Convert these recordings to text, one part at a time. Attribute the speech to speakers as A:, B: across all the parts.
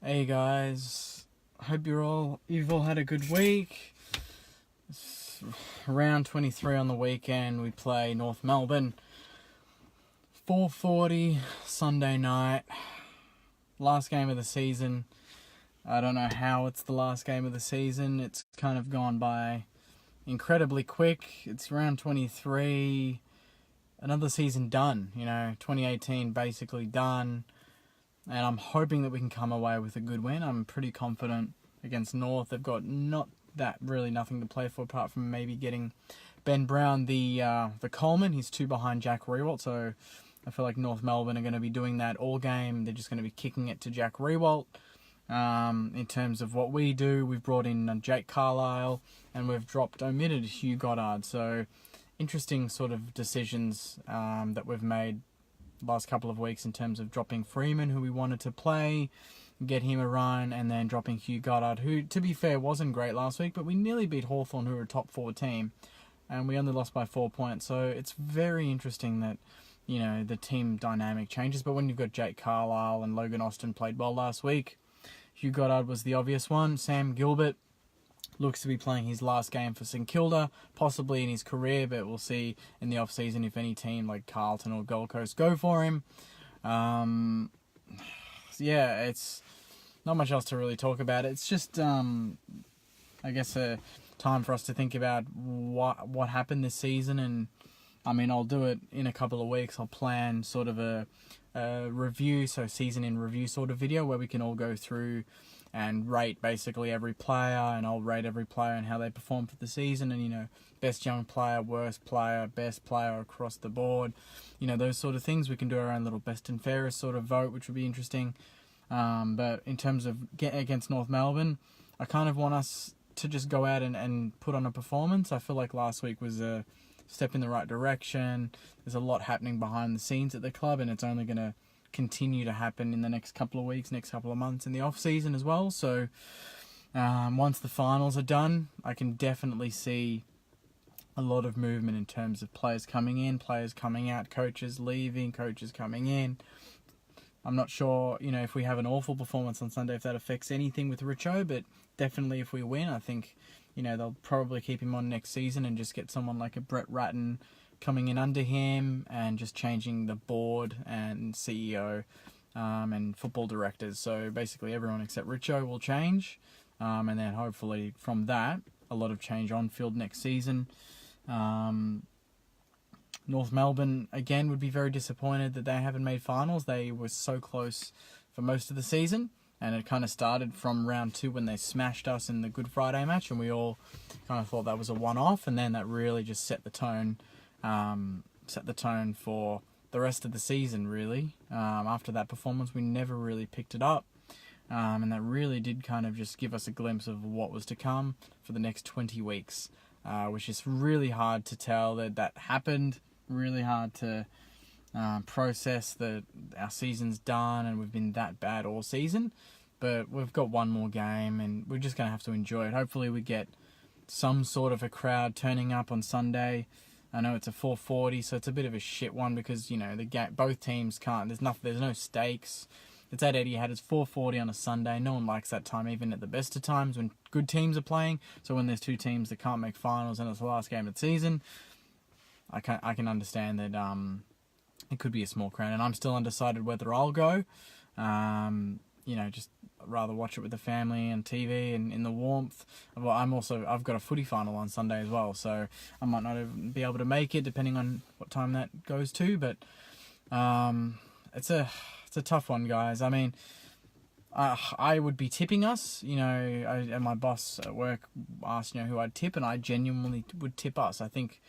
A: Hey guys, hope you've all had a good week. It's round 23 on the weekend. We play North Melbourne. 4:40 Sunday night. Last game of the season. I don't know how it's the last game of the season. It's kind of gone by incredibly quick. It's round 23. Another season done. 2018 basically done. And I'm hoping that we can come away with a good win. I'm pretty confident against North. They've got nothing to play for apart from maybe getting Ben Brown the Coleman. He's 2 behind Jack Riewoldt, so I feel like North Melbourne are going to be doing that all game. They're just going to be kicking it to Jack Riewoldt. In terms of what we do, we've brought in Jake Carlisle and we've omitted Hugh Goddard. So interesting sort of decisions that we've made last couple of weeks in terms of dropping Freeman, who we wanted to play, get him a run, and then dropping Hugh Goddard, who, to be fair, wasn't great last week, but we nearly beat Hawthorn, who were a top 4 team, and we only lost by 4 points. So it's very interesting that, the team dynamic changes, but when you've got Jake Carlisle and Logan Austin played well last week, Hugh Goddard was the obvious one. Sam Gilbert looks to be playing his last game for St Kilda, possibly in his career, but we'll see in the off-season if any team like Carlton or Gold Coast go for him. It's not much else to really talk about. It's just, I guess, a time for us to think about what happened this season. And, I'll do it in a couple of weeks. I'll plan sort of a review, so season in review sort of video where we can all go through and rate basically every player, and I'll rate every player and how they perform for the season, and best young player, worst player, best player across the board, those sort of things. We can do our own little best and fairest sort of vote, which would be interesting. But in terms of against North Melbourne, I kind of want us to just go out and put on a performance. I feel like last week was a step in the right direction. There's a lot happening behind the scenes at the club, and it's only going to continue to happen in the next couple of weeks, next couple of months in the off season as well. So once the finals are done, I can definitely see a lot of movement in terms of players coming in, players coming out, coaches leaving, coaches coming in. I'm not sure, if we have an awful performance on Sunday, if that affects anything with Richo, but definitely if we win, I think, they'll probably keep him on next season and just get someone like a Brett Ratton coming in under him and just changing the board and CEO and football directors. So basically everyone except Richo will change. And then hopefully from that, a lot of change on field next season. North Melbourne, again, would be very disappointed that they haven't made finals. They were so close for most of the season. And it kind of started from round 2 when they smashed us in the Good Friday match. And we all kind of thought that was a one-off. And then that really just set the tone for the rest of the season, really. After that performance, we never really picked it up. And that really did kind of just give us a glimpse of what was to come for the next 20 weeks, which is really hard to tell that happened, really hard to process that our season's done and we've been that bad all season. But we've got one more game and we're just going to have to enjoy it. Hopefully we get some sort of a crowd turning up on Sunday. I know it's a 4:40, so it's a bit of a shit one because, both teams can't. There's no stakes. It's at Etihad. It's 4:40 on a Sunday. No one likes that time, even at the best of times when good teams are playing. So when there's 2 teams that can't make finals and it's the last game of the season, I can understand that it could be a small crowd. And I'm still undecided whether I'll go. Just rather watch it with the family and TV and in the warmth. Well, I've got a footy final on Sunday as well, so I might not even be able to make it depending on what time that goes to. But it's a tough one, guys. I would be tipping us. And my boss at work asked who I'd tip, and I genuinely would tip us. I think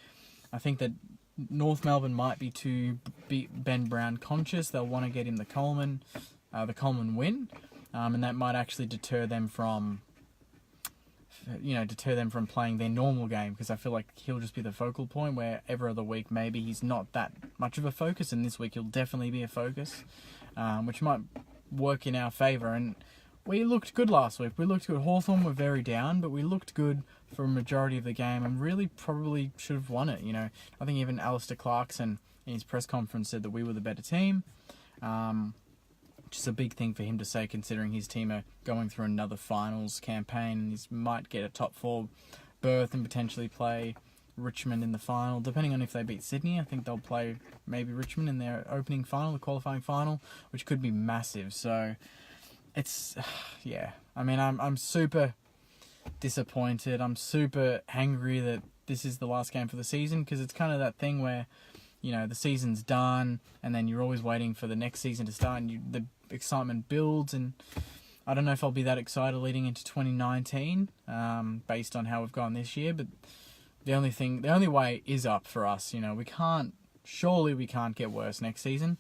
A: that North Melbourne might be too Ben Brown conscious. They'll want to get him the Coleman win, and that might actually deter them from playing their normal game, because I feel like he'll just be the focal point where every other week maybe he's not that much of a focus, and this week he'll definitely be a focus, which might work in our favour. And we looked good last week. We looked good. Hawthorn were very down, but we looked good for a majority of the game and really probably should have won it. I think even Alistair Clarkson in his press conference said that we were the better team. which is a big thing for him to say considering his team are going through another finals campaign and he might get a top 4 berth and potentially play Richmond in the final, depending on if they beat Sydney. I think they'll play maybe Richmond in their opening final, the qualifying final, which could be massive. So it's, yeah, I mean, I'm super disappointed. I'm super angry that this is the last game for the season, because it's kind of that thing where, you know, the season's done and then you're always waiting for the next season to start, and the excitement builds, and I don't know if I'll be that excited leading into 2019 based on how we've gone this year, but the only way is up for us. You know, we can't get worse next season.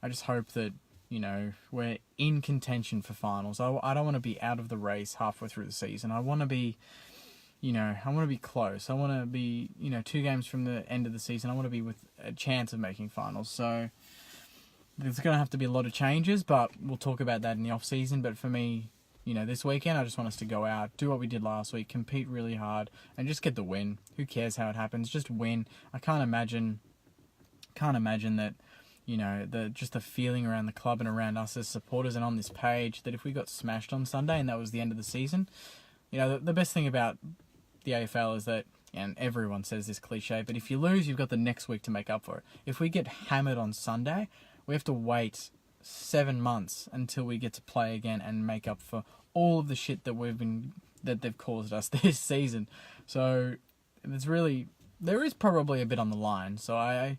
A: I just hope that, you know, we're in contention for finals. I don't want to be out of the race halfway through the season. I want to be, you know, close. I want to be, you know, 2 games from the end of the season. I want to be with a chance of making finals. So there's going to have to be a lot of changes, but we'll talk about that in the off season. But for me, you know, this weekend, I just want us to go out, do what we did last week, compete really hard, and just get the win. Who cares how it happens? Just win. I can't imagine that, you know, the feeling around the club and around us as supporters and on this page, that if we got smashed on Sunday and that was the end of the season, you know, the best thing about the AFL is that, and everyone says this cliche, but if you lose, you've got the next week to make up for it. If we get hammered on Sunday, we have to wait 7 months until we get to play again and make up for all of the shit that they've caused us this season. So there is probably a bit on the line. So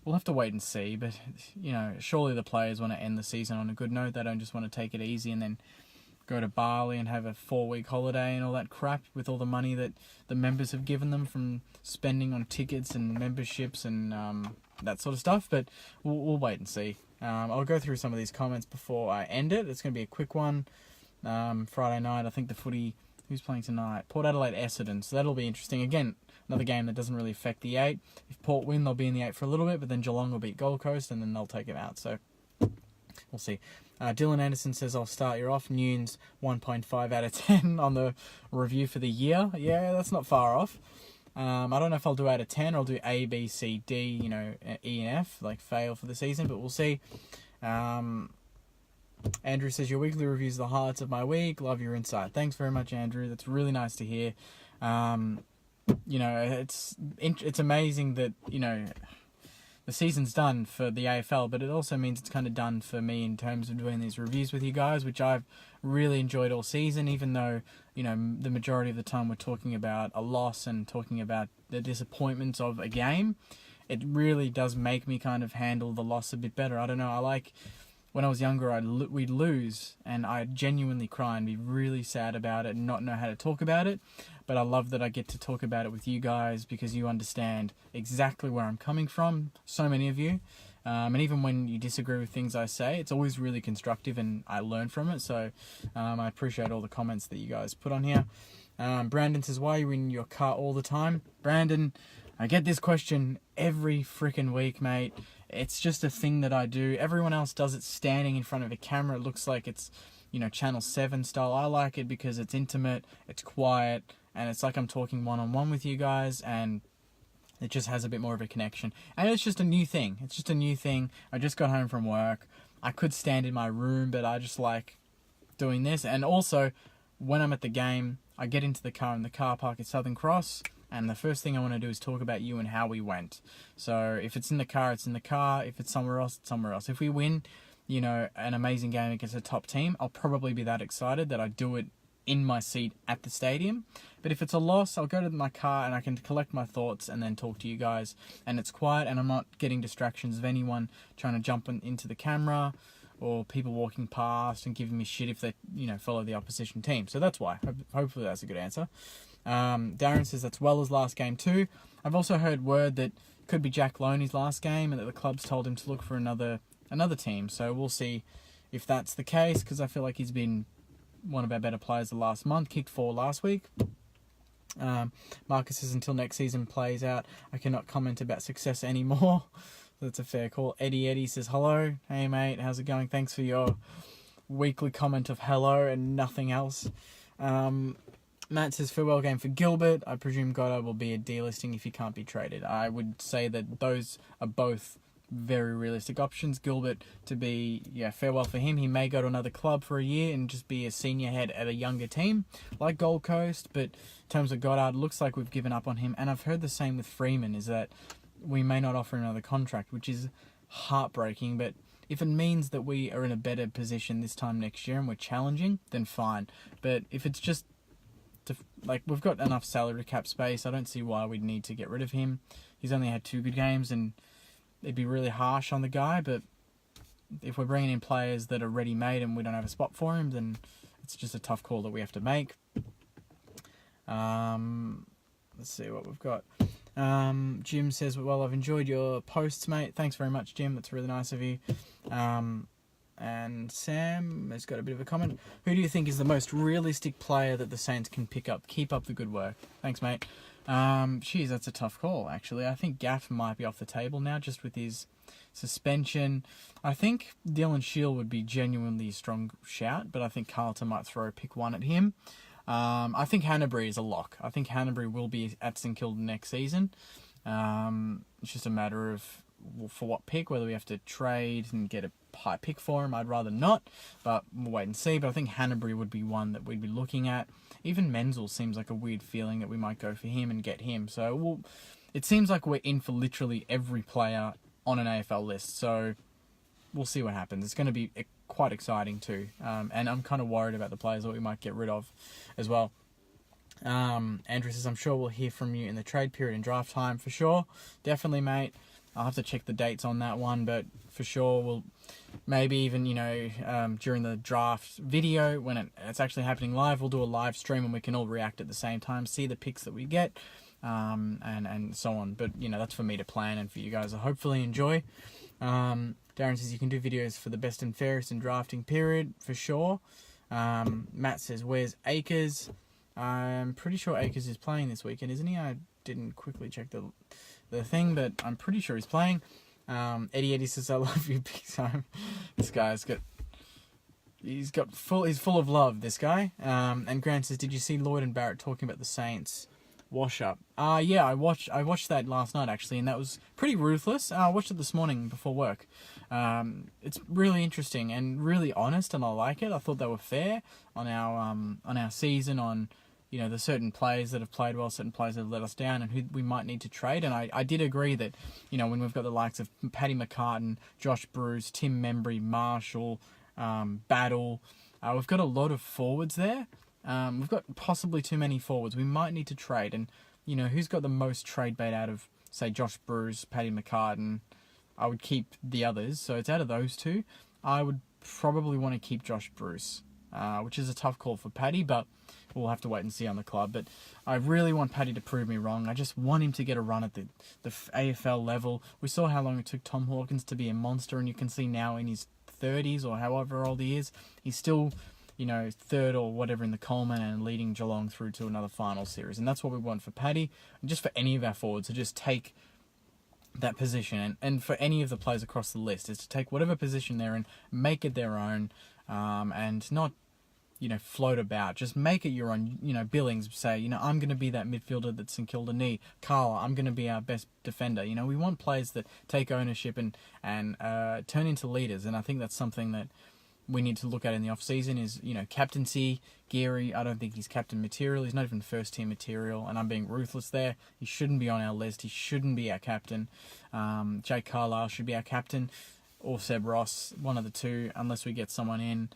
A: we'll have to wait and see. But, you know, surely the players want to end the season on a good note. They don't just want to take it easy and then go to Bali and have a 4-week holiday and all that crap with all the money that the members have given them from spending on tickets and memberships and that sort of stuff. But we'll wait and see. I'll go through some of these comments before I end it. It's going to be a quick one. Friday night, I think the footy, who's playing tonight? Port Adelaide, Essendon. So that'll be interesting. Again, another game that doesn't really affect the 8. If Port win, they'll be in the 8 for a little bit, but then Geelong will beat Gold Coast and then they'll take it out. So we'll see. Dylan Anderson says, I'll start you off. Nunes, 1.5 out of 10 on the review for the year. Yeah, that's not far off. I don't know if I'll do out of 10 or I'll do A, B, C, D, you know, E and F, like fail for the season, but we'll see. Andrew says, your weekly reviews are the highlights of my week. Love your insight. Thanks very much, Andrew. That's really nice to hear. You know, it's amazing that, you know, the season's done for the AFL, but it also means it's kind of done for me in terms of doing these reviews with you guys, which I've really enjoyed all season, even though, you know, the majority of the time we're talking about a loss and talking about the disappointments of a game. It really does make me kind of handle the loss a bit better. I don't know, I like... When I was younger, we'd lose, and I'd genuinely cry and be really sad about it and not know how to talk about it. But I love that I get to talk about it with you guys because you understand exactly where I'm coming from, so many of you. And even when you disagree with things I say, it's always really constructive and I learn from it. So I appreciate all the comments that you guys put on here. Brandon says, why are you in your car all the time? Brandon, I get this question every freaking week, mate. It's just a thing that I do. Everyone else does it standing in front of a camera. It looks like it's, you know, Channel 7 style. I like it because it's intimate, it's quiet, and it's like I'm talking one-on-one with you guys, and it just has a bit more of a connection. And it's just a new thing. It's just a new thing. I just got home from work. I could stand in my room, but I just like doing this. And also, when I'm at the game, I get into the car in the car park at Southern Cross, and the first thing I want to do is talk about you and how we went. So if it's in the car, it's in the car. If it's somewhere else, it's somewhere else. If we win, you know, an amazing game against a top team, I'll probably be that excited that I do it in my seat at the stadium. But if it's a loss, I'll go to my car and I can collect my thoughts and then talk to you guys. And it's quiet and I'm not getting distractions of anyone trying to jump into the camera or people walking past and giving me shit if they, you know, follow the opposition team. So that's why. Hopefully that's a good answer. Darren says that's well as last game too. I've also heard word that could be Jack Loney's last game and that the club's told him to look for another team. So we'll see if that's the case, because I feel like he's been one of our better players the last month. Kicked 4 last week. Marcus says until next season plays out, I cannot comment about success anymore. That's a fair call. Eddie says hello. Hey mate, how's it going? Thanks for your weekly comment of hello and nothing else. Matt says, farewell game for Gilbert. I presume Goddard will be a delisting if he can't be traded. I would say that those are both very realistic options. Gilbert to be, farewell for him. He may go to another club for a year and just be a senior head at a younger team like Gold Coast. But in terms of Goddard, looks like we've given up on him. And I've heard the same with Freeman, is that we may not offer another contract, which is heartbreaking. But if it means that we are in a better position this time next year and we're challenging, then fine. But if it's just we've got enough salary cap space, I don't see why we'd need to get rid of him. He's only had 2 good games, and it'd be really harsh on the guy. But if we're bringing in players that are ready-made and we don't have a spot for him, then it's just a tough call that we have to make. Let's see what we've got. Jim says, well, I've enjoyed your posts, mate. Thanks very much, Jim. That's really nice of you. And Sam has got a bit of a comment. Who do you think is the most realistic player that the Saints can pick up? Keep up the good work. Thanks, mate. That's a tough call, actually. I think Gaff might be off the table now, just with his suspension. I think Dylan Shield would be genuinely a strong shout, but I think Carlton might throw a pick 1 at him. I think Hanbury is a lock. I think Hanbury will be at St Kilda next season. It's just a matter of for what pick, whether we have to trade and get a high pick for him. I'd rather not, but we'll wait and see. But I think Hanbury would be one that we'd be looking at. Even Menzel seems like a weird feeling that we might go for him and get him. So it seems like we're in for literally every player on an AFL list. So we'll see what happens. It's going to be quite exciting too. And I'm kind of worried about the players that we might get rid of as well. Andrew says, I'm sure we'll hear from you in the trade period and draft time. For sure. Definitely, mate. I'll have to check the dates on that one, but for sure we'll maybe even, during the draft video, when it's actually happening live, we'll do a live stream and we can all react at the same time, see the picks that we get, and so on. But, that's for me to plan and for you guys to hopefully enjoy. Darren says you can do videos for the best and fairest in drafting period, for sure. Matt says, where's Akers? I'm pretty sure Akers is playing this weekend, isn't he? I didn't quickly check the thing, but I'm pretty sure he's playing. Eddie says, I love you big time. This guy's he's full of love, this guy. And Grant says, did you see Lloyd and Barrett talking about the Saints wash up? Yeah, I watched that last night actually, and that was pretty ruthless. I watched it this morning before work. It's really interesting and really honest, and I like it. I thought they were fair on our season, on the certain players that have played well, certain players that have let us down, and who we might need to trade. And I did agree that, when we've got the likes of Paddy McCartan, Josh Bruce, Tim Membry, Marshall, Battle, we've got a lot of forwards there. We've got possibly too many forwards. We might need to trade. And, who's got the most trade bait out of, say, Josh Bruce, Paddy McCartan? I would keep the others. So it's out of those two. I would probably want to keep Josh Bruce, which is a tough call for Paddy, but we'll have to wait and see on the club. But I really want Paddy to prove me wrong. I just want him to get a run at the AFL level. We saw how long it took Tom Hawkins to be a monster, and you can see now in his 30s or however old he is, he's still, third or whatever in the Coleman and leading Geelong through to another final series. And that's what we want for Paddy, and just for any of our forwards to just take that position. And for any of the players across the list is to take whatever position they're in, make it their own, and not float about. Just make it your own. Billings say, I'm going to be that midfielder that St Kilda need. Carla, I'm going to be our best defender. We want players that take ownership and turn into leaders. And I think that's something that we need to look at in the off-season is, captaincy. Geary, I don't think he's captain material. He's not even first-team material, and I'm being ruthless there. He shouldn't be on our list. He shouldn't be our captain. Jake Carlisle should be our captain, or Seb Ross, one of the two, unless we get someone in,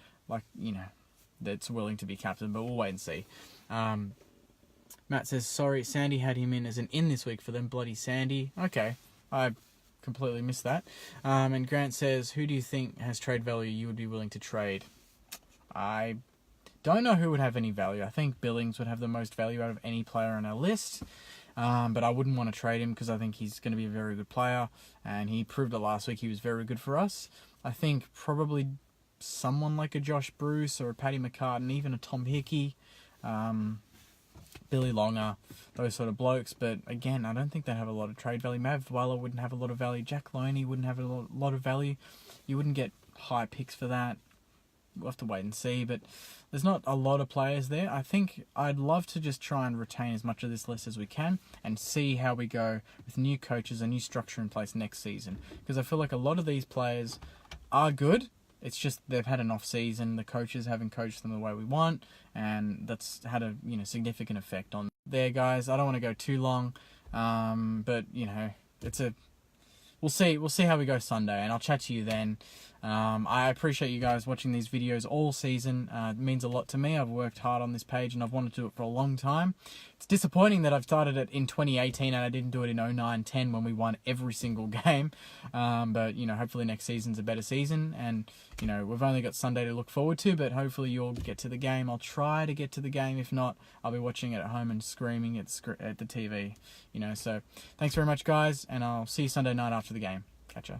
A: that's willing to be captain, but we'll wait and see. Matt says, sorry, Sandy had him in as an in this week for them. Bloody Sandy. Okay, I completely missed that. And Grant says, who do you think has trade value you would be willing to trade? I don't know who would have any value. I think Billings would have the most value out of any player on our list. But I wouldn't want to trade him because I think he's going to be a very good player, and he proved it last week. He was very good for us. I think probably someone like a Josh Bruce or a Paddy McCartan, even a Tom Hickey, Billy Longer, those sort of blokes. But again, I don't think they have a lot of trade value. Mav Weller wouldn't have a lot of value. Jack Loney wouldn't have a lot of value. You wouldn't get high picks for that. we'll have to wait and see. But there's not a lot of players there. I think I'd love to just try and retain as much of this list as we can and see how we go with new coaches, a new structure in place next season. Because I feel like a lot of these players are good. It's just they've had an off season. The coaches haven't coached them the way we want, and that's had a significant effect on there, guys. I don't want to go too long, but we'll see how we go Sunday, and I'll chat to you then. I appreciate you guys watching these videos all season. It means a lot to me. I've worked hard on this page and I've wanted to do it for a long time. It's disappointing that I've started it in 2018 and I didn't do it in 09-10 when we won every single game. But hopefully next season's a better season, and we've only got Sunday to look forward to, but hopefully you'll get to the game. I'll try to get to the game. If not, I'll be watching it at home and screaming at the TV. So thanks very much, guys, and I'll see you Sunday night after the game. Catch ya.